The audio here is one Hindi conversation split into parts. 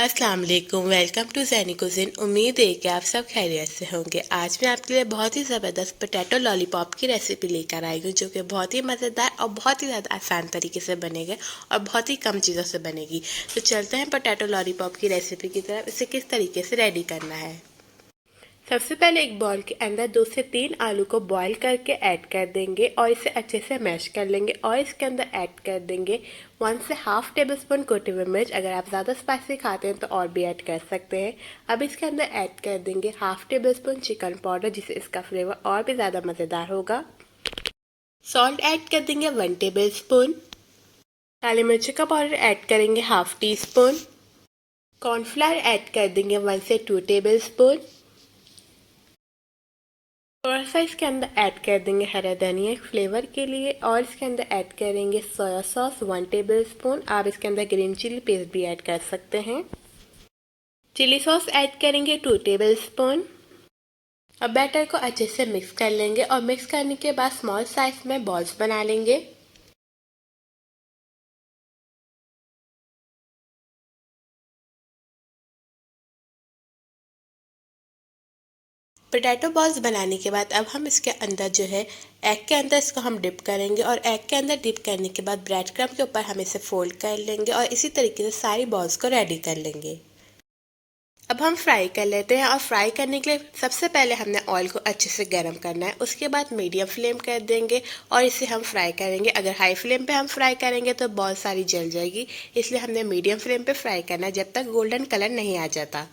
अस्सलाम वालेकुम, वेलकम टू ज़ैनी कुज़िन। उम्मीद है कि आप सब खैरियत से होंगे। आज मैं आपके लिए बहुत ही ज़बरदस्त पोटैटो लॉलीपॉप की रेसिपी लेकर आई हूँ, जो कि बहुत ही मज़ेदार और बहुत ही ज़्यादा आसान तरीके से बनेगा और बहुत ही कम चीज़ों से बनेगी। तो चलते हैं पोटैटो लॉलीपॉप की रेसिपी की तरफ। इसे किस तरीके से रेडी करना है। सबसे पहले एक बाउल के अंदर 2 से 3 आलू को बॉईल करके ऐड कर देंगे और इसे अच्छे से मैश कर लेंगे और इसके अंदर ऐड कर देंगे 1 से हाफ टेबल स्पून कुटी हुई मिर्च। अगर आप ज़्यादा स्पाइसी खाते हैं तो और भी ऐड कर सकते हैं। अब इसके अंदर ऐड कर देंगे half table spoon chicken powder, जिससे इसका फ्लेवर और भी ज़्यादा मज़ेदार होगा। सॉल्ट ऐड कर देंगे 1 टेबल स्पून। काली मिर्च का पाउडर ऐड करेंगे half tea spoon. Cornflour add कर देंगे 1 से 2 टेबल स्पून। थोड़ा सा इसके अंदर ऐड कर देंगे हरा धनिया फ्लेवर के लिए और इसके अंदर ऐड करेंगे सोया सॉस 1 टेबल स्पून। आप इसके अंदर ग्रीन चिली पेस्ट भी ऐड कर सकते हैं। चिली सॉस ऐड करेंगे 2 टेबल स्पून। अब बैटर को अच्छे से मिक्स कर लेंगे और मिक्स करने के बाद स्मॉल साइज में बॉल्स बना लेंगे। पोटैटो बॉल्स बनाने के बाद अब हम इसके अंदर जो है एग के अंदर इसको हम डिप करेंगे और एग के अंदर डिप करने के बाद ब्रेड क्रम्ब के ऊपर हम इसे फोल्ड कर लेंगे और इसी तरीके से सारी बॉल्स को रेडी कर लेंगे। अब हम फ्राई कर लेते हैं और फ्राई करने के लिए सबसे पहले हमने ऑयल को अच्छे से गर्म करना है। उसके बाद मीडियम फ्लेम कर देंगे और इसे हम फ्राई करेंगे। अगर हाई फ्लेम पे हम फ्राई करेंगे तो बहुत सारी जल जाएगी, इसलिए हमने मीडियम फ्लेम पे फ्राई करना है जब तक गोल्डन कलर नहीं आ जाता।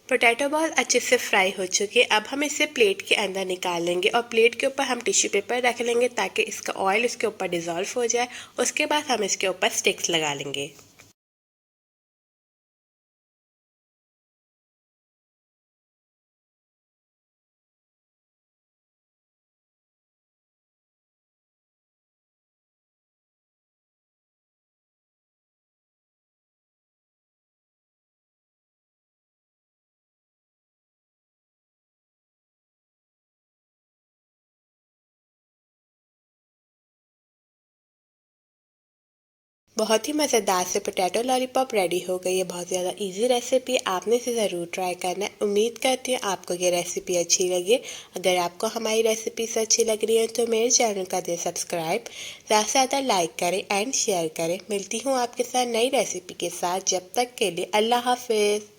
पोटैटो बॉल अच्छे से फ्राई हो चुके। अब हम इसे प्लेट के अंदर निकाल लेंगे और प्लेट के ऊपर हम टिश्यू पेपर रख लेंगे ताकि इसका ऑयल इसके ऊपर डिज़ोल्व हो जाए। उसके बाद हम इसके ऊपर स्टिक्स लगा लेंगे। बहुत ही मज़ेदार से पोटैटो लॉलीपॉप रेडी हो गई है। बहुत ज़्यादा इजी रेसिपी, आपने इसे ज़रूर ट्राई करना है। उम्मीद करती हूँ आपको ये रेसिपी अच्छी लगी। अगर आपको हमारी रेसिपी से अच्छी लग रही है तो मेरे चैनल का दे सब्सक्राइब, ज़्यादा से ज़्यादा लाइक करें एंड शेयर करें। मिलती हूँ आपके साथ नई रेसिपी के साथ। जब तक के लिए अल्लाह हाफिज़।